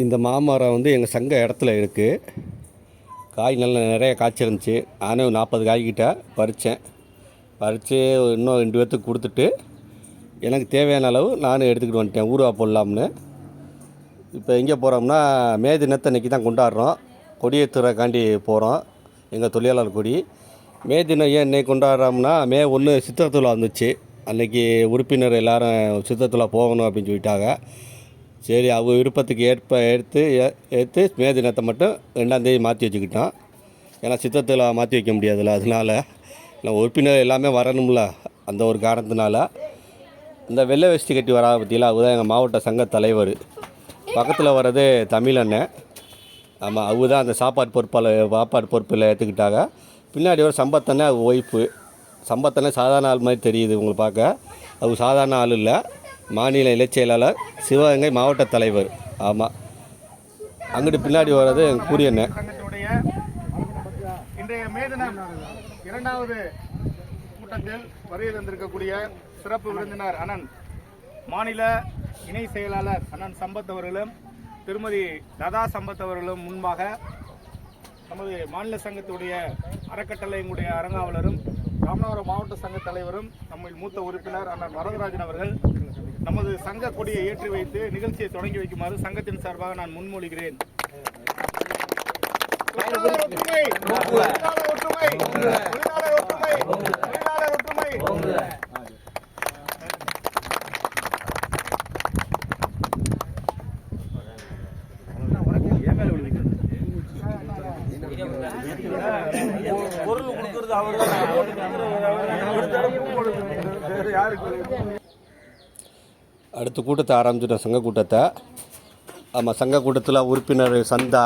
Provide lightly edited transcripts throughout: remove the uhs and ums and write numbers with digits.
இந்த மாமரம் வந்து எங்கள் சங்க இடத்துல இருக்குது. காய் நல்லா நிறைய காய்ச்சிருந்துச்சி. நானே ஒரு 40 காய்கிட்ட பறித்தேன். பறித்து இன்னும் 2 பேர்த்துக்கு கொடுத்துட்டு எனக்கு தேவையான அளவு நானும் எடுத்துக்கிட்டு வந்துட்டேன் ஊறுகாய் போடலாம்னு. இப்போ எங்கே போகிறோம்னா மே தினத்தை இன்றைக்கி தான் கொண்டாடுறோம். கொடியேற்றுறக்காண்டி போகிறோம். எங்கள் தொழிலாளர் கொடி மே தினம் ஏன் இன்றைக்கி கொண்டாடுறோம்னா மே 1 சித்திரை திருவிழா வந்துச்சு. அன்றைக்கி உறுப்பினர் எல்லோரும் சித்திரை திருவிழா போகணும் அப்படின்னு சொல்லிட்டாங்க. சரி, அவங்க விருப்பத்துக்கு எடுத்து மே தினத்தை மட்டும் 2ஆம் தேதி மாற்றி வச்சுக்கிட்டோம். ஏன்னா சித்திரத்தில் மாற்றி வைக்க முடியாதுல்ல, அதனால் நான் உறுப்பினர் எல்லாமே வரணும்ல, அந்த ஒரு காரணத்தினால. இந்த வெள்ளை வேஷ்டி கட்டி வரா பற்றிலாம் அவங்க தான் எங்கள் மாவட்ட சங்க தலைவர். பக்கத்தில் வர்றது தமிழண்ணன். ஆமாம், அவங்க தான் அந்த சாப்பாடு பொறுப்பில் ஏற்றுக்கிட்டாங்க. பின்னாடி ஒரு சம்பத்தனை ஒய்ஃபு. சம்பத்தனை சாதாரண ஆள் மாதிரி தெரியுது உங்களுக்கு பார்க்க. அவங்க சாதாரண ஆள் இல்லை, மாநில இளைச் செயலாளர், சிவகங்கை மாவட்ட தலைவர். ஆமாம், அங்கிட்டு பின்னாடி வர்றது கூரியண்ணன். இன்றைய மே தினம் 2வது கூட்டத்தில் வருகை தந்திருக்கக்கூடிய சிறப்பு விருந்தினர் அண்ணன் மாநில இணை செயலாளர் அண்ணன் சம்பத் அவர்களும் திருமதி லதா சம்பத் அவர்களும் முன்பாக நமது மாநில சங்கத்துடைய அறக்கட்டளையினுடைய அரங்காவலரும் ராமநாதபுரம் மாவட்ட சங்க தலைவரும் நம்மில் மூத்த உறுப்பினர் அண்ணன் வரதராஜன் அவர்கள் நமது சங்க கொடியை ஏற்றி வைத்து நிகழ்ச்சியை தொடங்கி வைக்குமாறு சங்கத்தின் சார்பாக நான் முன்மொழிகிறேன். அடுத்த கூட்டத்தை ஆரம்பிச்சிட்டோம், சங்க கூட்டத்தை. ஆமாம், சங்க கூட்டத்தில் உறுப்பினர் சந்தா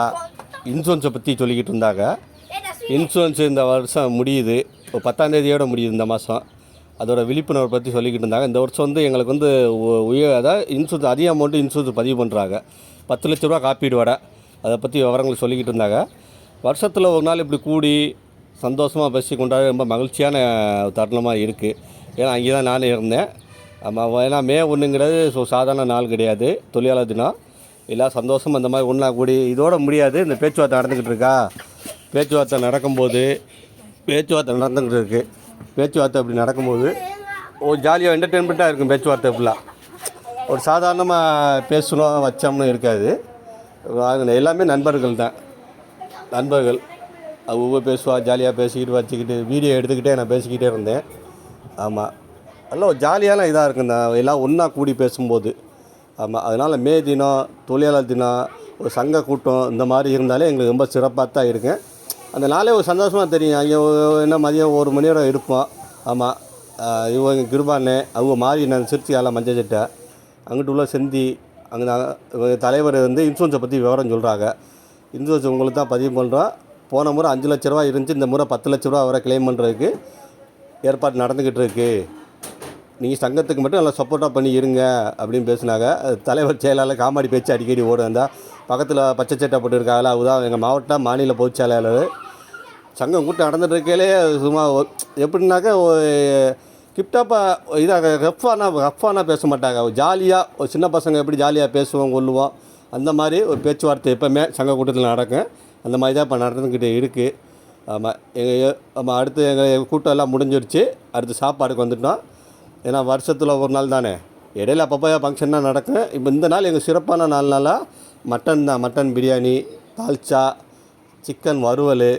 இன்சூரன்ஸை பற்றி சொல்லிக்கிட்டு இருந்தாங்க. இன்சூரன்ஸ் இந்த வருஷம் முடியுது, 10ஆம் தேதியோடு முடியுது இந்த மாதம். அதோட விழிப்புணர்வை பற்றி சொல்லிக்கிட்டு இருந்தாங்க. இந்த வருஷம் வந்து எங்களுக்கு வந்து அதாவது இன்சூரன்ஸ் அதிக அமௌண்ட்டு இன்சூரன்ஸ் பதிவு பண்ணுறாங்க. 10 லட்ச ரூபா காப்பீடு வர, அதை பற்றி விவரங்கள் சொல்லிக்கிட்டு இருந்தாங்க. வருஷத்தில் ஒரு நாள் இப்படி கூடி சந்தோஷமாக பேசி கொண்டாட ரொம்ப மகிழ்ச்சியான தருணமாக இருக்குது. ஏன்னா அங்கே தான் நானே இருந்தேன். ஆமாம், ஏன்னா மே 1ங்கிறது சாதாரண நாள் கிடையாது, தொழிலாளர் தினம். எல்லாம் சந்தோஷம் அந்த மாதிரி ஒன்றா கூடி இதோட முடியாது. இந்த பேச்சுவார்த்தை நடந்துக்கிட்டு இருக்கா, பேச்சுவார்த்தை நடந்துக்கிட்டு இருக்குது. பேச்சுவார்த்தை அப்படி நடக்கும்போது ஒரு ஜாலியாக என்டர்டெயின்மெண்ட்டாக இருக்கும். பேச்சுவார்த்தை இப்படிலாம் ஒரு சாதாரணமாக பேசணும் வச்சோம்னு இருக்காது. எல்லாமே நண்பர்கள் தான், நண்பர்கள். அவங்க பேசுவா, ஜாலியாக பேசிக்கிட்டு வச்சுக்கிட்டு வீடியோ எடுத்துக்கிட்டே நான் பேசிக்கிட்டே இருந்தேன். ஆமாம், நல்லா ஒரு ஜாலியான இதாக இருக்கும் இந்த எல்லாம் ஒன்றா கூடி பேசும்போது. ஆமாம், அதனால் மே தினம், தொழிலாளர் தினம், ஒரு சங்க கூட்டம் இந்த மாதிரி இருந்தாலே எங்களுக்கு ரொம்ப சிறப்பாக தான் இருக்கும். அந்த நாளே ஒரு சந்தோஷமாக தெரியும். அங்கே என்ன மதியம் 1 மணி வரை இருப்போம். ஆமாம், இவங்க கிருபானே, அவங்க மாறி நான் சிரிச்சியால மஞ்சள் சட்டை, அங்கிட்டு உள்ள செந்தி, அங்கே தலைவர் வந்து இன்சூரன்ஸை பற்றி விவரம் சொல்கிறாங்க. இன்சூரன்ஸ் உங்களுக்கு தான் பதிவு பண்ணுறோம். போன முறை 5 லட்ச ரூபா இருந்துச்சு, இந்த முறை 10 லட்ச ரூபா வரை கிளைம் பண்ணுறதுக்கு ஏற்பாடு நடந்துக்கிட்டு இருக்குது. நீங்கள் சங்கத்துக்கு மட்டும் நல்லா சப்போர்ட்டாக பண்ணி இருங்க அப்படின்னு பேசினாங்க. தலைவர் செயலாளர் காமெடி பேச்சு அடிக்கடி ஓடும். அந்த பக்கத்தில் பச்சை சட்டை போட்டுருக்காங்களா, அதுதான் எங்கள் மாவட்ட மாநில பொதுச் செயலாளர். சங்கம் கூட்டம் நடந்துட்டு இருக்கையிலே சும்மா எப்படின்னாக்கா கிப்டாப்பாக இதாக ரஃப்பானா பேச மாட்டாங்க. ஜாலியாக ஒரு சின்ன பசங்க எப்படி ஜாலியாக பேசுவோம் கொள்ளுவோம், அந்த மாதிரி ஒரு பேச்சுவார்த்தை எப்போவுமே சங்க கூட்டத்தில் நடக்கும். அந்த மாதிரி தான் இப்போ நடந்துக்கிட்டு இருக்குது. ஆமாம், ஆமாம், அடுத்து எங்கள் கூட்டம் எல்லாம் முடிஞ்சிடுச்சு. அடுத்து சாப்பாடுக்கு வந்துட்டோம். ஏன்னா வருஷத்தில் ஒரு நாள் தானே, இடையில அப்பப்போ ஃபங்க்ஷன் தான் நடக்கும். இப்போ இந்த நாள் எங்கள் சிறப்பான நாள்னால மட்டன் தான். மட்டன் பிரியாணி, தால்ச்சா, சிக்கன் வறுவல்,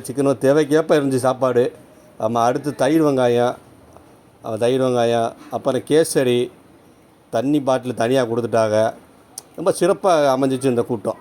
சிக்கன் தேவைக்கேற்ப இருந்துச்சு சாப்பாடு. ஆமாம், அடுத்து தயிர் வெங்காயம், அப்புறம் கேசரி, தண்ணி பாட்டில் தனியாக கொடுத்துட்டாங்க. ரொம்ப சிறப்பாக அமைஞ்சிச்சு இந்த கூட்டம்.